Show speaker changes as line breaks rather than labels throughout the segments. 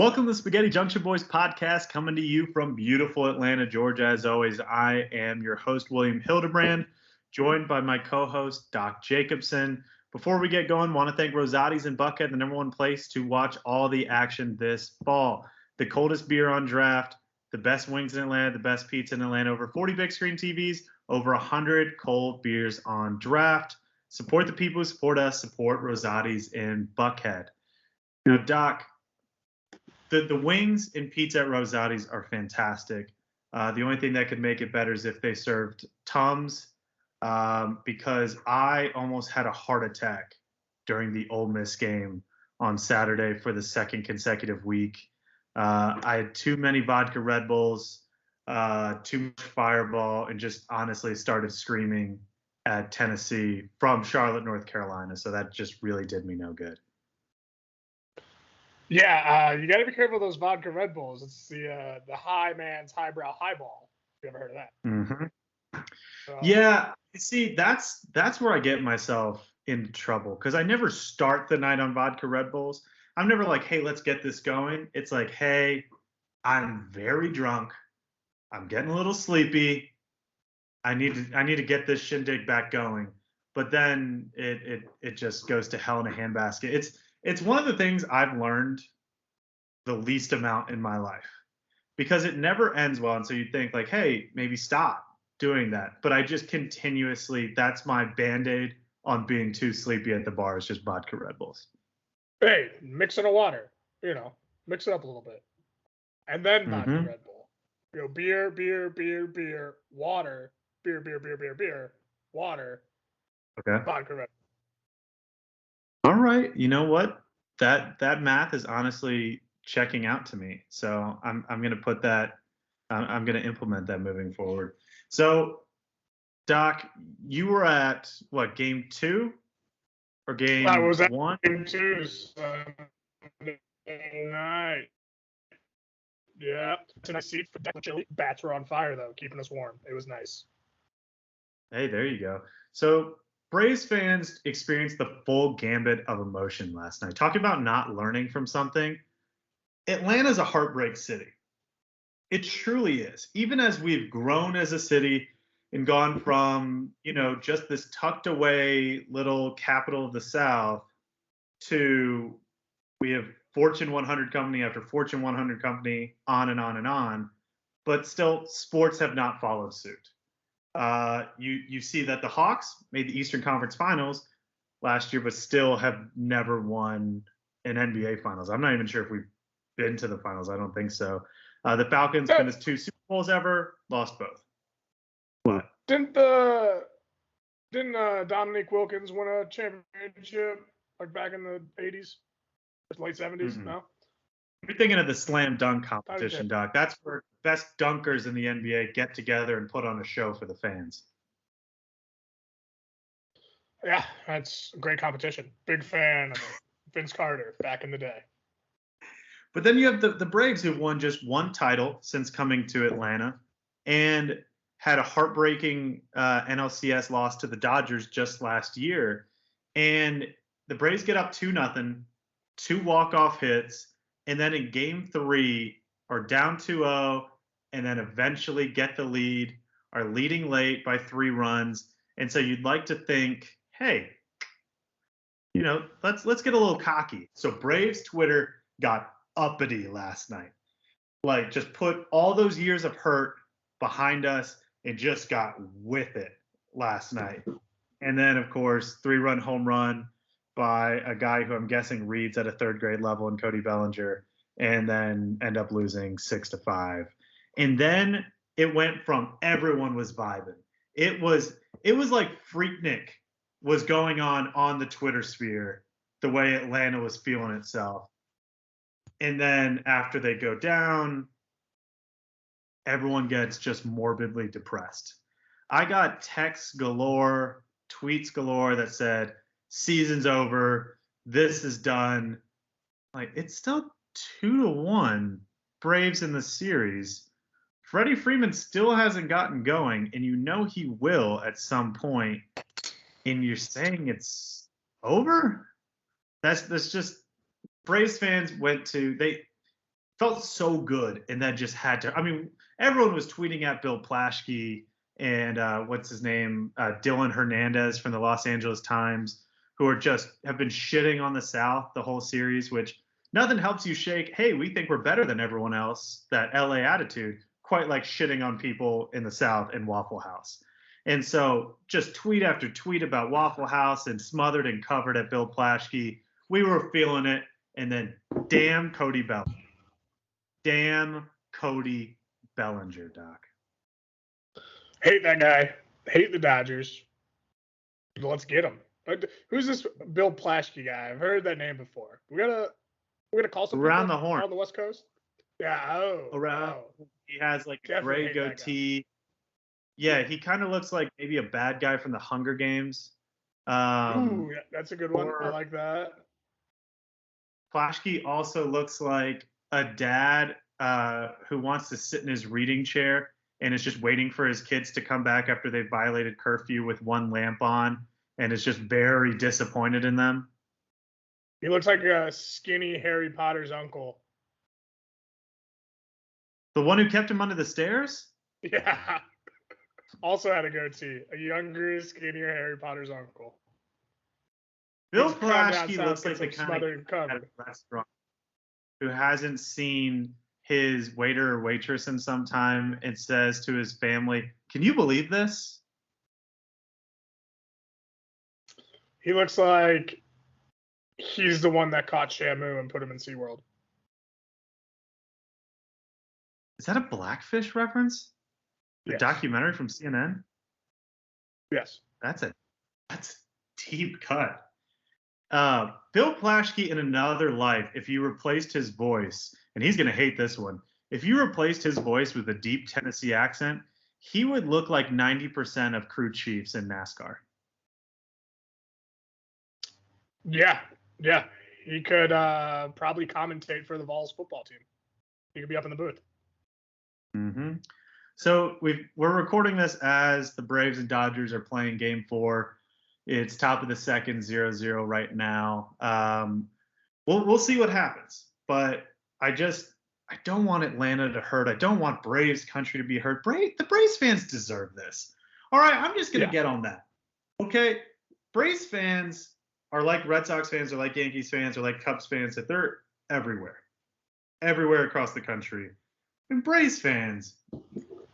Welcome to the Spaghetti Junction Boys podcast, coming to you from beautiful Atlanta, Georgia. As always, I am your host, William Hildebrand, joined by my co-host, Doc Jacobson. Before we get going, want to thank Rosati's in Buckhead, the number one place to watch all the action this fall. The coldest beer on draft, the best wings in Atlanta, the best pizza in Atlanta, over 40 big screen TVs, over 100 cold beers on draft. Support the people who support us, support Rosati's in Buckhead. Now, Doc, the wings and pizza at Rosati's are fantastic. The only thing that could make it better is if they served Tums, because I almost had a heart attack during the Ole Miss game on Saturday for the second consecutive week. I had too many vodka Red Bulls, too much Fireball, and just honestly started screaming at Tennessee from Charlotte, North Carolina. So that just really did me no good.
Yeah, you got to be careful of those vodka Red Bulls. It's the high man's highbrow highball. You ever heard of that?
Mm-hmm. Yeah, see, that's where I get myself into trouble, because I never start the night on vodka Red Bulls. I'm never like, hey, let's get this going. It's like, hey, I'm very drunk. I'm getting a little sleepy. I need to get this shindig back going. But then it just goes to hell in a handbasket. It's one of the things I've learned the least amount in my life, because it never ends well. And so you think like, hey, maybe stop doing that. But I just continuously, that's my Band-Aid on being too sleepy at the bar, is just vodka Red Bulls.
Hey, mix in a water, mix it up a little bit. And then vodka Red Bull. Beer, water, beer, water.
Okay.
Vodka Red Bull.
All right. You know what? That math is honestly checking out to me. So I'm going to put that, I'm going to implement that moving forward. So, Doc, you were at what, game 2 or game 1?
I was at game 2 Sunday night. Yeah, it's a nice seat for deck chili. Bats were on fire though, keeping us warm. It was nice.
Hey, there you go. So Braves fans experienced the full gambit of emotion last night. Talking about not learning from something, Atlanta's a heartbreak city. It truly is. Even as we've grown as a city and gone from, just this tucked away little capital of the South to we have Fortune 100 company after Fortune 100 company, on and on and on, but still sports have not followed suit. You see that the Hawks made the Eastern Conference Finals last year, but still have never won an NBA Finals. I'm not even sure if we've been to the finals. I don't think so. The Falcons finished 2 Super Bowls ever, lost both. What?
Didn't Dominique Wilkins win a championship like back in the 80s? Late 70s?
Mm-hmm.
No?
You're thinking of the slam dunk competition, Doc. That's where best dunkers in the NBA get together and put on a show for the fans.
Yeah, that's a great competition. Big fan of Vince Carter back in the day.
But then you have the Braves, who've won just one title since coming to Atlanta and had a heartbreaking NLCS loss to the Dodgers just last year. And the Braves get up 2-0, 2 walk-off hits, and then in game 3 are down 2-0, and then eventually get the lead, are leading late by 3 runs. And so you'd like to think, hey, let's get a little cocky. So Braves Twitter got uppity last night. Like, just put all those years of hurt behind us and just got with it last night. And then, of course, 3-run home run by a guy who I'm guessing reads at a 3rd grade level in Cody Bellinger, and then end up losing 6-5. And then it went from everyone was vibing. It was like Freaknik was going on the Twitter sphere, the way Atlanta was feeling itself. And then after they go down, everyone gets just morbidly depressed. I got texts galore, tweets galore that said, season's over, this is done. Like, it's still 2-1 Braves in the series. Freddie Freeman still hasn't gotten going, and he will at some point. And you're saying it's over? That's just Braves fans went to felt so good, and then just had to. I mean, everyone was tweeting at Bill Plaschke and what's his name, Dylan Hernandez from the Los Angeles Times, who are just have been shitting on the South the whole series. Which nothing helps you shake. Hey, we think we're better than everyone else. That LA attitude, quite like shitting on people in the South and Waffle House. And so, just tweet after tweet about Waffle House and smothered and covered at Bill Plaschke. We were feeling it, and then damn Cody Bellinger. Damn Cody Bellinger, Doc.
Hate that guy. Hate the Dodgers. Let's get him. Who's this Bill Plaschke guy? I've heard that name before. We're gonna call some
around
people
the horn
on the West Coast. Yeah.
around. He has like a
Definitely
gray goatee. Yeah, he kind of looks like maybe a bad guy from the Hunger Games.
Ooh, yeah, that's a good one. I like that.
Plaschke also looks like a dad who wants to sit in his reading chair and is just waiting for his kids to come back after they've violated curfew with one lamp on, and is just very disappointed in them.
He looks like a skinny Harry Potter's uncle.
The one who kept him under the stairs?
Yeah. Also had a goatee. A younger, skinnier Harry Potter's uncle.
Bill Plaschke looks like the kind of restaurant who hasn't seen his waiter or waitress in some time and says to his family, "Can you believe this?"
He looks like he's the one that caught Shamu and put him in SeaWorld.
Is that a Blackfish reference? The
Yes.
documentary from CNN?
Yes.
That's a deep cut. Bill Plaschke in another life, if you replaced his voice, and he's going to hate this one, if you replaced his voice with a deep Tennessee accent, he would look like 90% of crew chiefs in NASCAR.
Yeah. He could probably commentate for the Vols football team. He could be up in the booth.
Mm-hmm. So we're recording this as the Braves and Dodgers are playing Game 4. It's top of the second, 0-0 right now. We'll see what happens, but I don't want Atlanta to hurt. I don't want Braves country to be hurt. The Braves fans deserve this. All right, I'm just gonna get on that. Okay, Braves fans are like Red Sox fans, or like Yankees fans, or like Cubs fans. That they're everywhere across the country. And Braves fans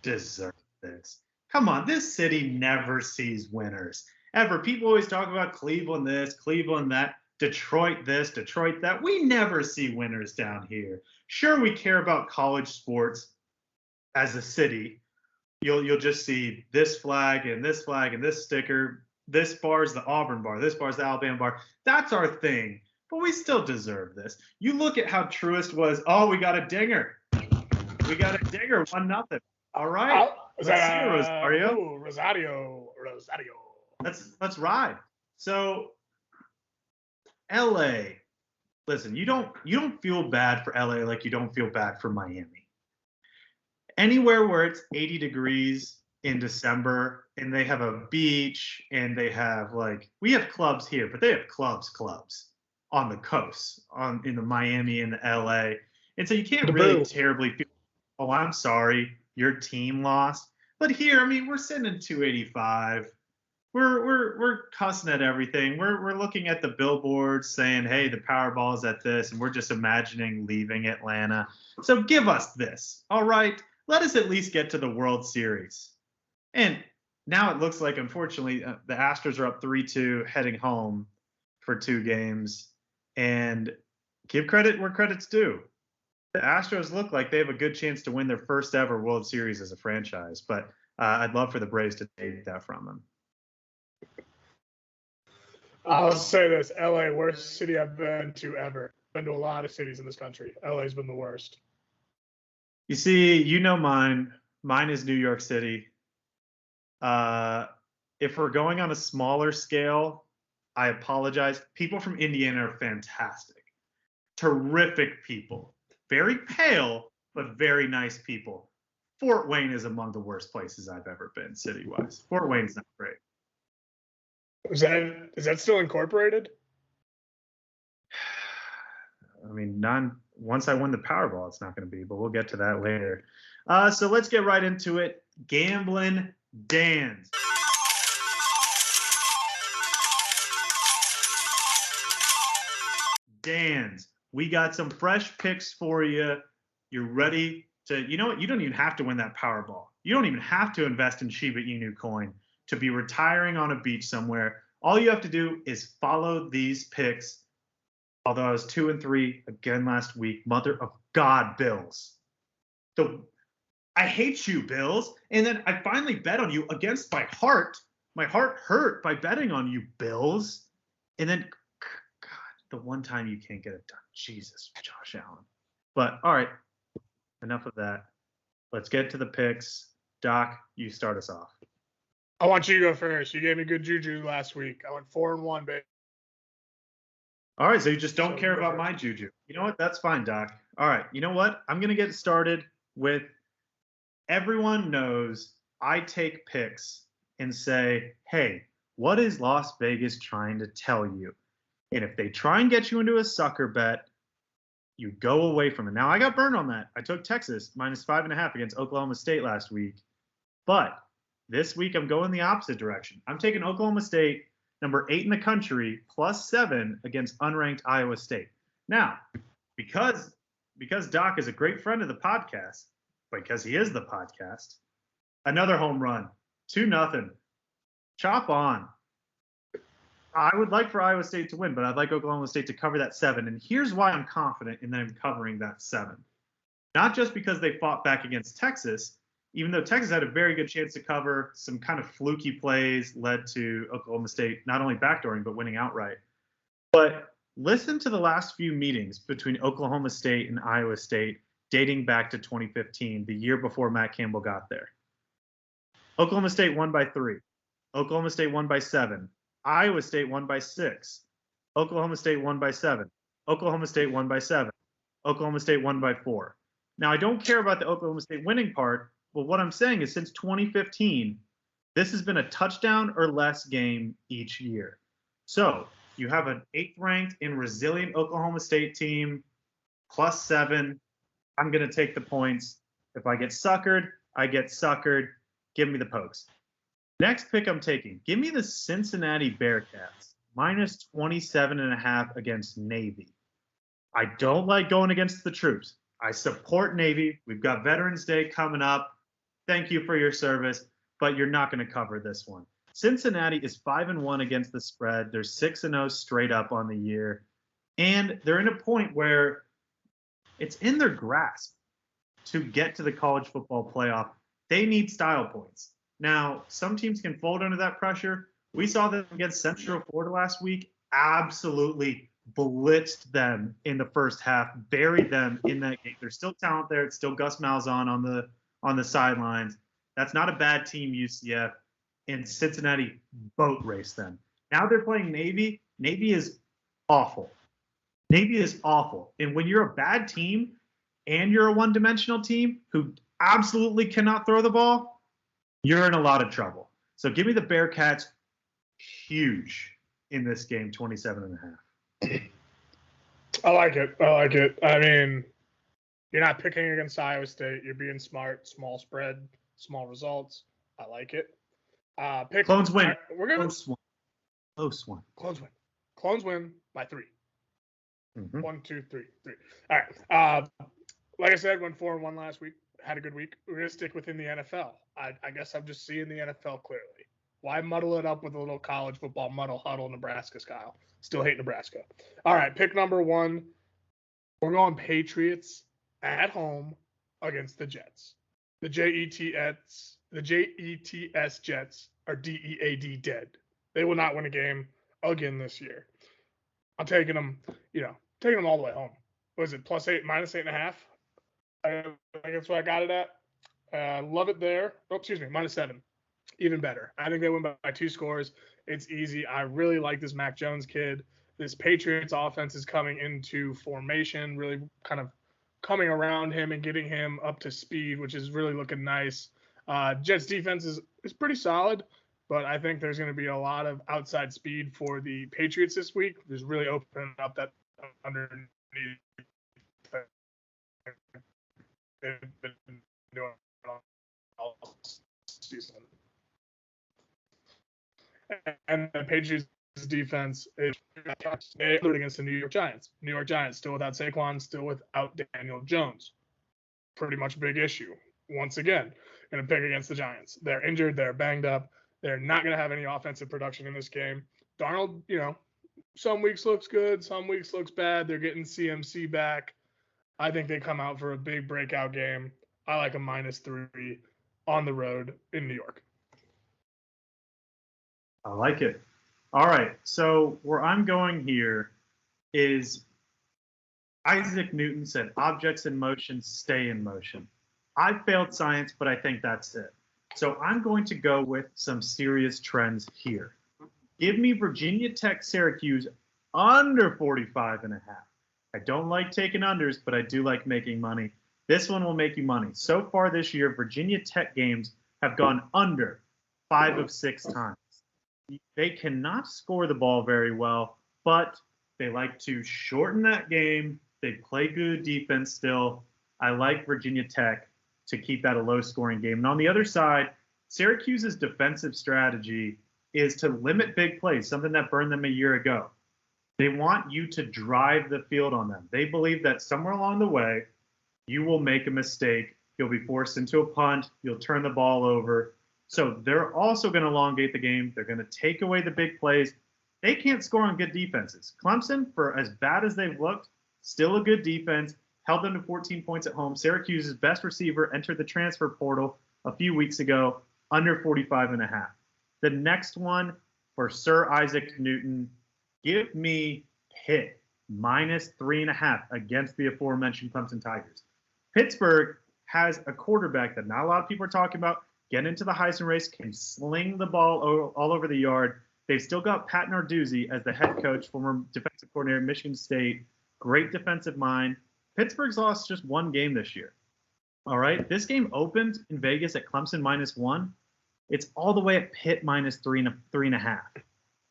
deserve this. Come on, this city never sees winners. Ever. People always talk about Cleveland this, Cleveland that, Detroit this, Detroit that. We never see winners down here. Sure, we care about college sports as a city. You'll just see this flag and this sticker. This bar's the Auburn bar. This bar's the Alabama bar. That's our thing. But we still deserve this. You look at how Truist was. Oh, we got a dinger. 1-0. All right. Let's see it, Rosario.
Ooh, Rosario.
Let's ride. So, LA. Listen, you don't feel bad for LA like you don't feel bad for Miami. Anywhere where it's 80 degrees in December and they have a beach and they have we have clubs here, but they have clubs on the coast, in the Miami and the LA. And so you can't really terribly feel, oh, I'm sorry, your team lost. But here, I mean, we're sitting in 285. We're cussing at everything. We're looking at the billboards saying, hey, the Powerball is at this, and we're just imagining leaving Atlanta. So give us this. All right. Let us at least get to the World Series. And now it looks like, unfortunately, the Astros are up 3-2 heading home for 2 games. And give credit where credit's due. The Astros look like they have a good chance to win their first ever World Series as a franchise. But I'd love for the Braves to take that from them.
I'll say this, LA, worst city I've been to ever. Been to a lot of cities in this country. LA's been the worst.
You see, mine. Mine is New York City. If we're going on a smaller scale, I apologize. People from Indiana are fantastic. Terrific people. Very pale, but very nice people. Fort Wayne is among the worst places I've ever been, city-wise. Fort Wayne's not great.
Is that still incorporated?
I mean, once I win the Powerball, it's not going to be, but we'll get to that later. So let's get right into it. Gamblin Dans. Dans, we got some fresh picks for you. You're ready to, you know what? You don't even have to win that Powerball. You don't even have to invest in Shiba Inu coin to be retiring on a beach somewhere. All you have to do is follow these picks. Although I was 2-3 again last week. Mother of God, Bills. I hate you, Bills. And then I finally bet on you against my heart. My heart hurt by betting on you, Bills. And then, God, the one time you can't get it done. Jesus, Josh Allen. But all right, enough of that. Let's get to the picks. Doc, you start us off.
I want you to go first. You gave me good juju last week. I went 4-1, babe.
All right, so you just don't care about my juju. You know what? That's fine, Doc. All right, you know what? I'm going to get started with everyone knows I take picks and say, hey, what is Las Vegas trying to tell you? And if they try and get you into a sucker bet, you go away from it. Now, I got burned on that. I took Texas -5.5 against Oklahoma State last week. But this week, I'm going the opposite direction. I'm taking Oklahoma State, number 8 in the country, +7 against unranked Iowa State. Now, because Doc is a great friend of the podcast, because he is the podcast, another home run, 2-0. Chop on. I would like for Iowa State to win, but I'd like Oklahoma State to cover that 7. And here's why I'm confident in them covering that 7. Not just because they fought back against Texas, even though Texas had a very good chance to cover. Some kind of fluky plays led to Oklahoma State not only backdooring, but winning outright. But listen to the last few meetings between Oklahoma State and Iowa State dating back to 2015, the year before Matt Campbell got there. Oklahoma State won by 3. Oklahoma State won by 7. Iowa State won by 6. Oklahoma State won by 7. Oklahoma State won by 7. Oklahoma State won by 4. Now, I don't care about the Oklahoma State winning part, but what I'm saying is since 2015, this has been a touchdown or less game each year. So you have an 8th-ranked and resilient Oklahoma State team, +7. I'm going to take the points. If I get suckered, I get suckered. Give me the pokes. Next pick I'm taking. Give me the Cincinnati Bearcats, -27.5 against Navy. I don't like going against the troops. I support Navy. We've got Veterans Day coming up. Thank you for your service, but you're not going to cover this one. Cincinnati is 5-1 against the spread. They're 6-0 straight up on the year. And they're in a point where it's in their grasp to get to the college football playoff. They need style points. Now, some teams can fold under that pressure. We saw them against Central Florida last week. Absolutely blitzed them in the first half, buried them in that game. There's still talent there. It's still Gus Malzahn on the sidelines. That's not a bad team, UCF. And Cincinnati boat raced them. Now they're playing Navy. Navy is awful. Navy is awful. And when you're a bad team and you're a one-dimensional team who absolutely cannot throw the ball, you're in a lot of trouble. So give me the Bearcats huge in this game, 27.5.
I like it. I mean, you're not picking against Iowa State. You're being smart. Small spread, small results. I like it.
Clones win.
We're gonna
Close one.
Clones win by 3.
Mm-hmm.
1, 2, 3. All right. Like I said, went 4-1 last week. Had a good week. We're gonna stick within the NFL. I guess I'm just seeing the NFL clearly. Why muddle it up with a little college football muddle huddle Nebraska style? Still hate Nebraska. All right, pick number 1. We're going Patriots at home against the Jets. The Jets Jets are DEAD dead. They will not win a game again this year. I'm taking them, taking them all the way home. What is it, +8, -8.5? I think that's what I got it at. Love it there. Oh, excuse me, -7. Even better. I think they win by 2 scores. It's easy. I really like this Mac Jones kid. This Patriots offense is coming into formation, really kind of coming around him and getting him up to speed, which is really looking nice. Jets defense is pretty solid, but I think there's going to be a lot of outside speed for the Patriots this week. Just really opening up that underneath they've been doing all season. And the Patriots defense is against the New York Giants. New York Giants still without Saquon, still without Daniel Jones. Pretty much a big issue. Once again, going to pick against the Giants. They're injured. They're banged up. They're not going to have any offensive production in this game. Darnold, some weeks looks good. Some weeks looks bad. They're getting CMC back. I think they come out for a big breakout game. I like a -3 on the road in New York.
I like it. All right. So where I'm going here is Isaac Newton said, objects in motion stay in motion. I failed science, but I think that's it. So I'm going to go with some serious trends here. Give me Virginia Tech Syracuse under 45.5. I don't like taking unders, but I do like making money. This one will make you money. So far this year, Virginia Tech games have gone under 5 of 6 times. They cannot score the ball very well, but they like to shorten that game. They play good defense still. I like Virginia Tech to keep that a low-scoring game. And on the other side, Syracuse's defensive strategy is to limit big plays, something that burned them a year ago. They want you to drive the field on them. They believe that somewhere along the way, you will make a mistake. You'll be forced into a punt. You'll turn the ball over. So they're also going to elongate the game. They're going to take away the big plays. They can't score on good defenses. Clemson, for as bad as they've looked, still a good defense, held them to 14 points at home. Syracuse's best receiver entered the transfer portal a few weeks ago, under 45.5. The next one for Sir Isaac Newton, give me Pitt -3.5 against the aforementioned Clemson Tigers. Pittsburgh has a quarterback that not a lot of people are talking about, get into the Heisman race, can sling the ball all over the yard. They've still got Pat Narduzzi as the head coach, former defensive coordinator at Michigan State, great defensive mind. Pittsburgh's lost just one game this year. All right, this game opened in Vegas at Clemson -1. It's all the way at Pitt -3.5.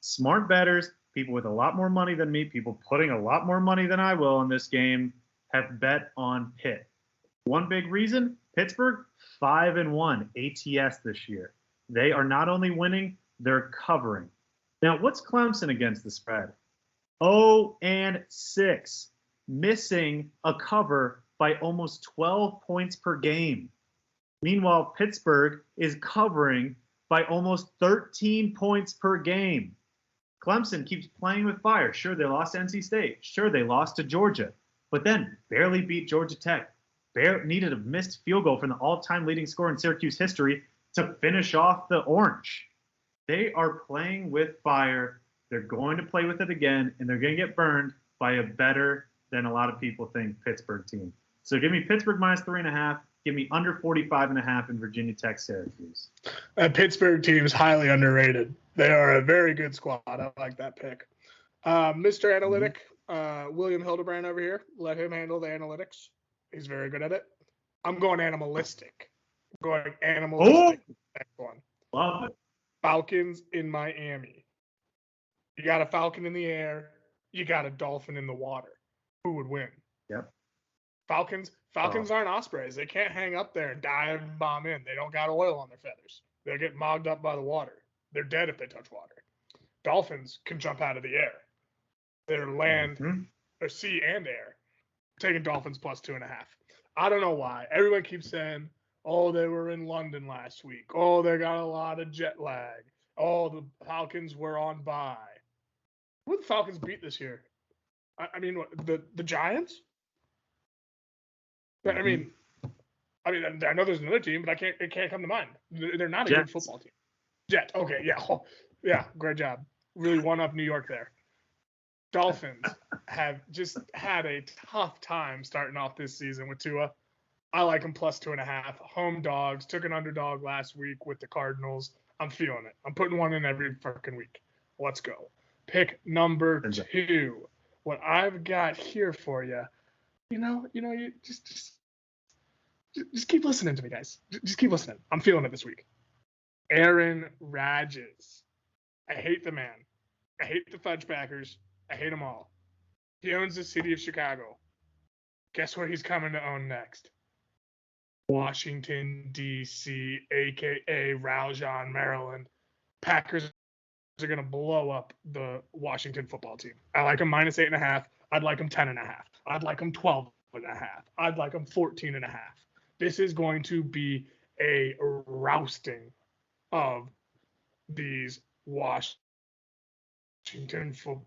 Smart bettors, people with a lot more money than me, people putting a lot more money than I will in this game, have bet on Pitt. One big reason, Pittsburgh 5-1 ATS this year. They are not only winning, they're covering. Now, what's Clemson against the spread? 0-6, missing a cover by almost 12 points per game. Meanwhile, Pittsburgh is covering by almost 13 points per game. Clemson keeps playing with fire. Sure, they lost to NC State. Sure, they lost to Georgia, but then barely beat Georgia Tech. Needed a missed field goal from the all-time leading scorer in Syracuse history to finish off the Orange. They are playing with fire. They're going to play with it again, and they're going to get burned by a better than a lot of people think Pittsburgh team. So give me Pittsburgh -3.5. Give me under 45.5 in Virginia Tech Syracuse.
That Pittsburgh team is highly underrated. They are a very good squad. I like that pick. Mr. Analytic, William Hildebrand over here. Let him handle the analytics. He's very good at it. I'm going animalistic. I'm going animalistic. Next one.
Love it.
Falcons in Miami. You got a Falcon in the air. You got a Dolphin in the water. Who would win?
Yep.
Falcons aren't ospreys. They can't hang up there and dive and bomb in. They don't got oil on their feathers. They'll get mogged up by the water. They're dead if they touch water. Dolphins can jump out of the air. They're land, or sea and air. Taking Dolphins +2.5. I don't know why. Everyone keeps saying, oh, they were in London last week. Oh, they got a lot of jet lag. Oh, the Falcons were on bye. Who did the Falcons beat this year? I mean, what, the Giants? I mean, I know there's another team, but it can't come to mind. They're not a good football team. Jets. Okay, yeah. Oh, yeah, great job. Really one up New York there. Dolphins have just had a tough time starting off this season with Tua. I like them +2.5. Home dogs. Took an underdog last week with the Cardinals. I'm feeling it. I'm putting one in every fucking week. Let's go. Pick number 2. What I've got here for you, you just keep listening to me, guys. Just keep listening. I'm feeling it this week. Aaron Rodgers. I hate the man. I hate the Fudgebackers. I hate them all. He owns the city of Chicago. Guess where he's coming to own next? Washington, D.C., a.k.a. Raljon, Maryland. Packers are going to blow up the Washington football team. I like them minus 8.5. I'd like them 10.5. I'd like them 12.5. I'd like them 14.5. This is going to be a rousting of these Washington football.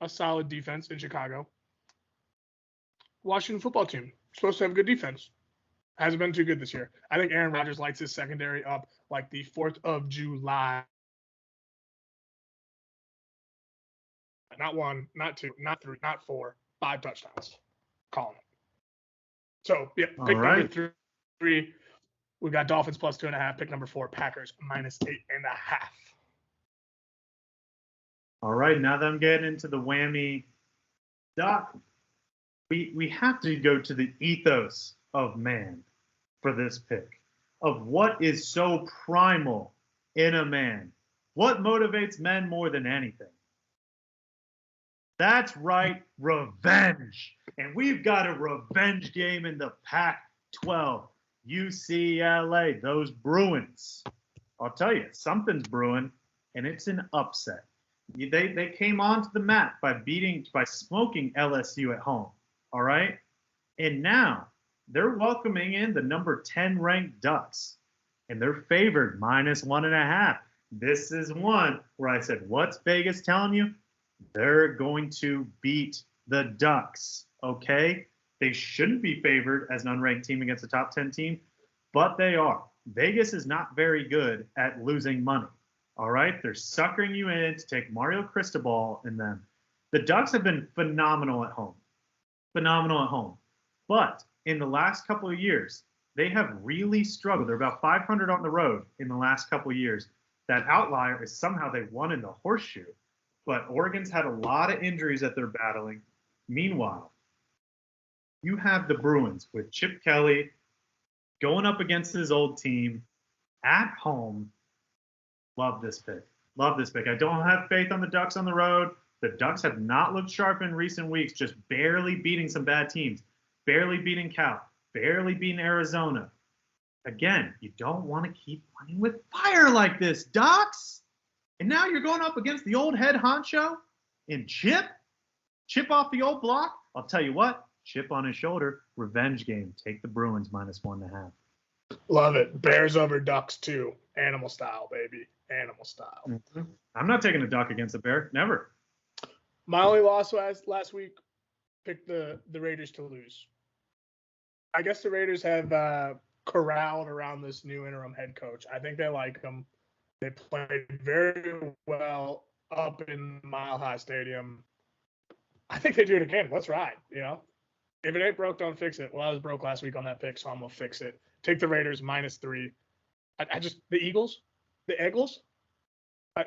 A solid defense in Chicago. Washington football team supposed to have a good defense. Hasn't been too good this year. I think Aaron Rodgers lights his secondary up like the 4th of July. Not 1, not 2, not 3, not 4, 5 touchdowns. Calling it. So, yeah, pick number 3. We got Dolphins plus 2.5. Pick number 4, Packers minus 8.5.
All right, now that I'm getting into the whammy, Doc, we have to go to the ethos of man for this pick, of what is so primal in a man. What motivates men more than anything? That's right, revenge. And we've got a revenge game in the Pac-12. UCLA, those Bruins. I'll tell you, something's brewing, and it's an upset. They came onto the map by smoking LSU at home, all right? And now they're welcoming in the number 10 ranked Ducks, and they're favored minus 1.5. This is one where I said, what's Vegas telling you? They're going to beat the Ducks, okay? They shouldn't be favored as an unranked team against a top 10 team, but they are. Vegas is not very good at losing money. All right, they're suckering you in to take Mario Cristobal and them. The Ducks have been phenomenal at home. But in the last couple of years, they have really struggled. They're about 500 on the road in the last couple of years. That outlier is somehow they won in the horseshoe. But Oregon's had a lot of injuries that they're battling. Meanwhile, you have the Bruins with Chip Kelly going up against his old team at home. Love this pick. I don't have faith on the Ducks on the road. The Ducks have not looked sharp in recent weeks, just barely beating some bad teams. Barely beating Cal. Barely beating Arizona. Again, you don't want to keep playing with fire like this, Ducks. And now you're going up against the old head honcho and Chip off the old block. I'll tell you what, chip on his shoulder, revenge game. Take the Bruins minus 1.5.
Love it. Bears over Ducks too. Animal style, baby. Animal style.
Mm-hmm. I'm not taking a Duck against a Bear. Never.
My only loss last week, picked the Raiders to lose. I guess the Raiders have corralled around this new interim head coach. I think they like him. They played very well up in Mile High Stadium. I think they do it again. Let's ride, If it ain't broke, don't fix it. Well, I was broke last week on that pick, so I'm going to fix it. Take the Raiders minus 3. The Eagles, the Eagles,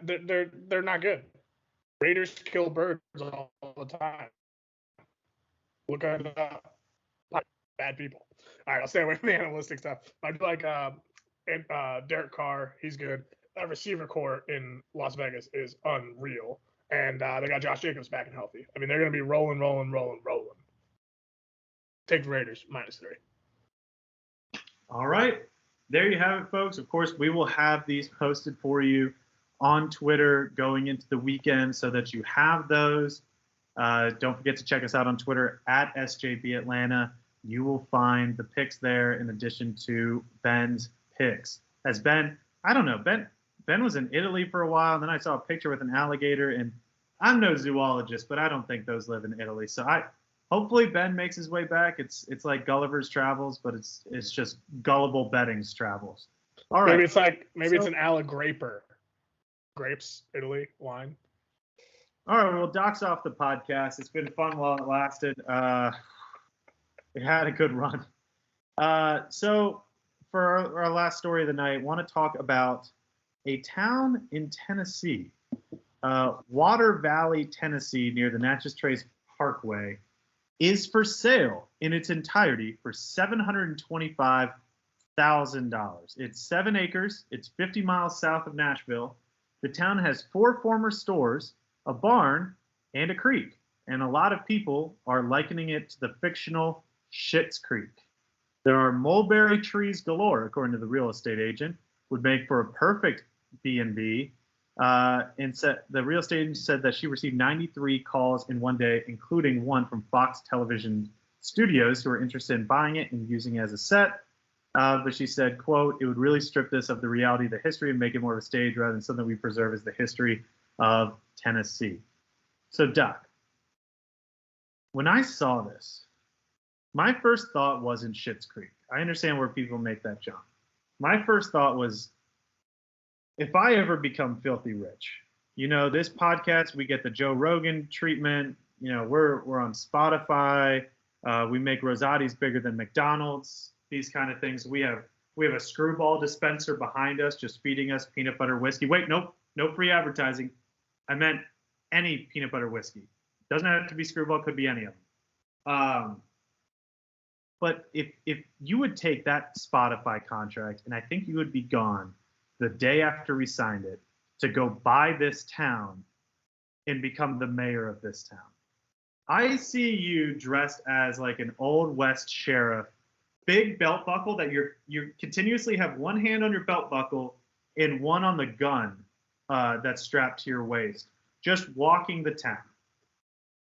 they're not good. Raiders kill birds all the time. Look at bad people. All right, I'll stay away from the analytic stuff. I do like Derek Carr. He's good. That receiver core in Las Vegas is unreal. And they got Josh Jacobs back and healthy. I mean, they're going to be rolling. Take the Raiders minus 3.
All right. There you have it, folks. Of course, we will have these posted for you on Twitter going into the weekend so that you have those. Don't forget to check us out on Twitter at SJB Atlanta. You will find the picks there in addition to Ben's picks. As Ben, I don't know, Ben was in Italy for a while, and then I saw a picture with an alligator, and I'm no zoologist, but I don't think those live in Italy. So hopefully Ben makes his way back. It's like Gulliver's Travels, but it's just gullible betting's travels. All right.
Maybe it's an alligraper. Grapes, Italy, wine.
All right, well, Doc's off the podcast. It's been fun while it lasted. It had a good run. So for our last story of the night, I want to talk about a town in Tennessee, Water Valley, Tennessee, near the Natchez Trace Parkway, is for sale in its entirety for $725,000. It's 7 acres. It's 50 miles south of Nashville. The town has 4 former stores, a barn, and a creek, and a lot of people are likening it to the fictional Schitt's Creek. There are mulberry trees galore, according to the real estate agent, would make for a perfect B&B. The real estate agent said that she received 93 calls in one day, including one from Fox Television Studios, who are interested in buying it and using it as a set. But she said, quote, "It would really strip this of the reality of the history and make it more of a stage rather than something we preserve as the history of Tennessee." So, Doc, when I saw this, my first thought wasn't Schitt's Creek. I understand where people make that jump. My first thought was, if I ever become filthy rich, this podcast, we get the Joe Rogan treatment. We're on Spotify. We make Rosati's bigger than McDonald's. These kind of things. We have a Screwball dispenser behind us, just feeding us peanut butter whiskey. Wait, nope, no free advertising. I meant any peanut butter whiskey. Doesn't have to be Screwball. Could be any of them. But if you would take that Spotify contract, and I think you would be gone the day after we signed it, to go buy this town and become the mayor of this town. I see you dressed as like an old West sheriff, big belt buckle that you continuously have one hand on your belt buckle and one on the gun that's strapped to your waist, just walking the town.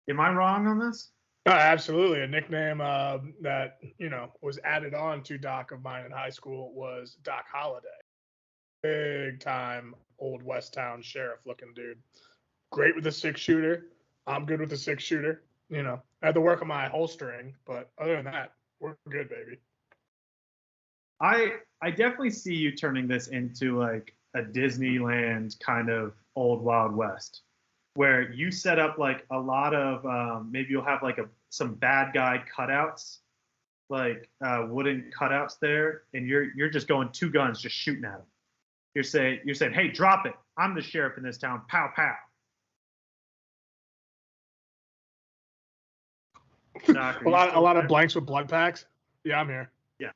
Am I wrong on this?
Absolutely. A nickname that, was added on to Doc of mine in high school was Doc Holliday. Big time old West Town sheriff looking dude. Great with a 6-shooter. I'm good with a 6-shooter. I had to work on my holstering, but other than that, we're good, baby.
I definitely see you turning this into like a Disneyland kind of old Wild West, where you set up like a lot of maybe you'll have like some bad guy cutouts, like wooden cutouts there, and you're just going 2 guns, just shooting at them. You're saying, "Hey, drop it! I'm the sheriff in this town." Pow pow.
Doc, a lot of blanks with blood packs. Yeah, I'm here.
Yeah.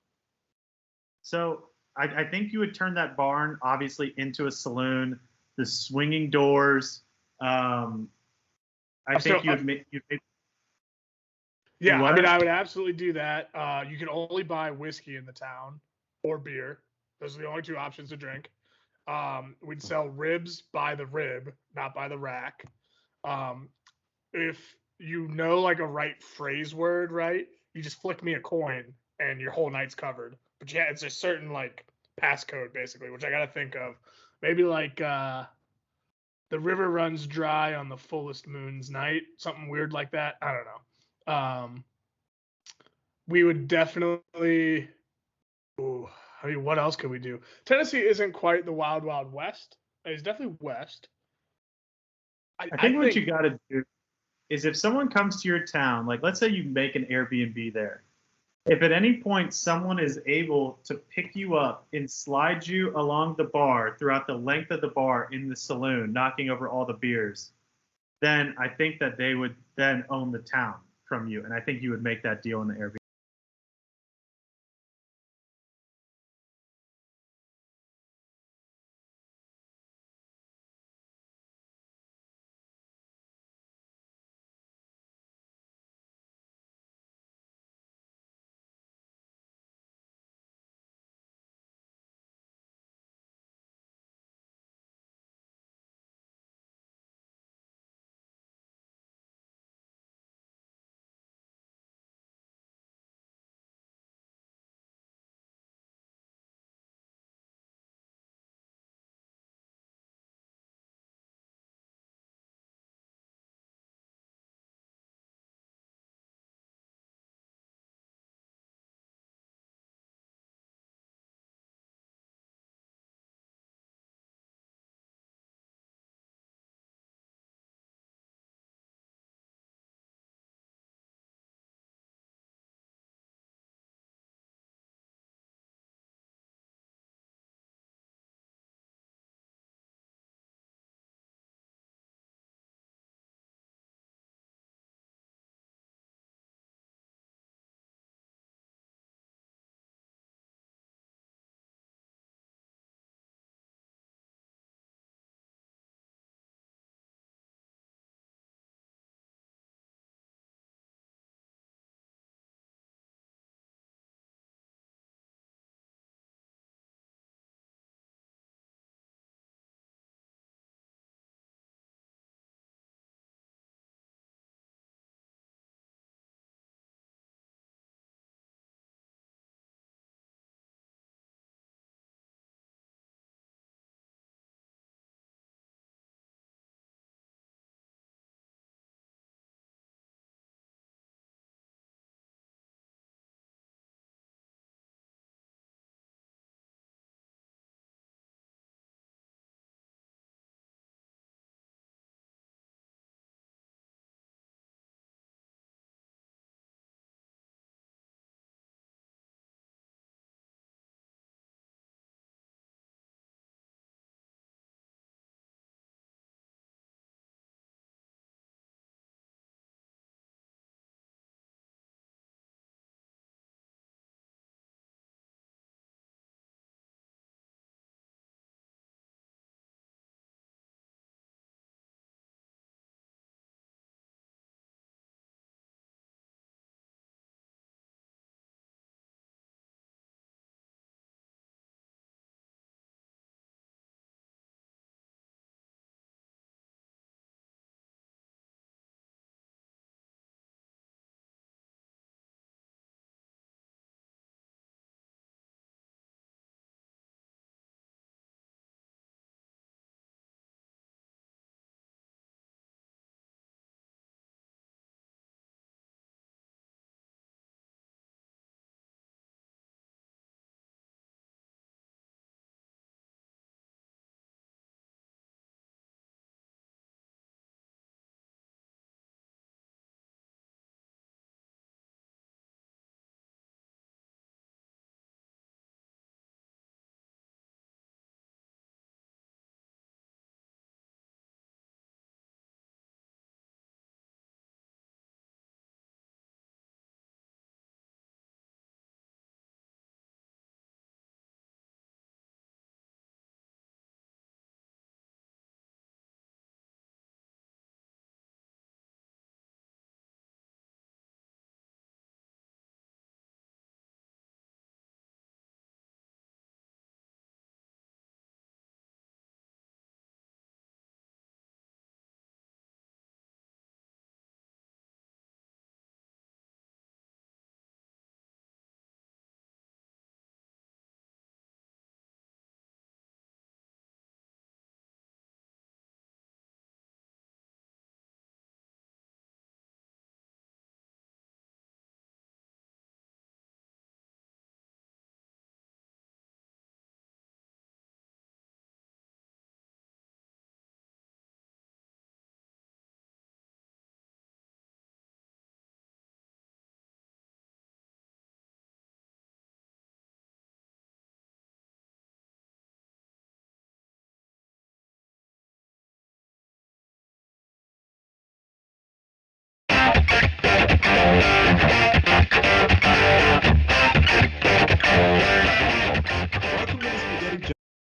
So I think you would turn that barn obviously into a saloon. The swinging doors. I think you'd make.
Yeah, I mean, I would absolutely do that. You can only buy whiskey in the town or beer. Those are the only 2 options to drink. We'd sell ribs by the rib, not by the rack. If you know like a right phrase word, right, you just flick me a coin and your whole night's covered. But yeah, it's a certain like passcode basically, which I gotta think of. Maybe like the river runs dry on the fullest moon's night, something weird like that. I don't know. We would definitely. Ooh, I mean, what else could we do? Tennessee isn't quite the Wild Wild West. It's definitely West.
I think what you got to do is if someone comes to your town, like let's say you make an Airbnb there, if at any point someone is able to pick you up and slide you along the bar throughout the length of the bar in the saloon, knocking over all the beers, then I think that they would then own the town from you. And I think you would make that deal in the Airbnb.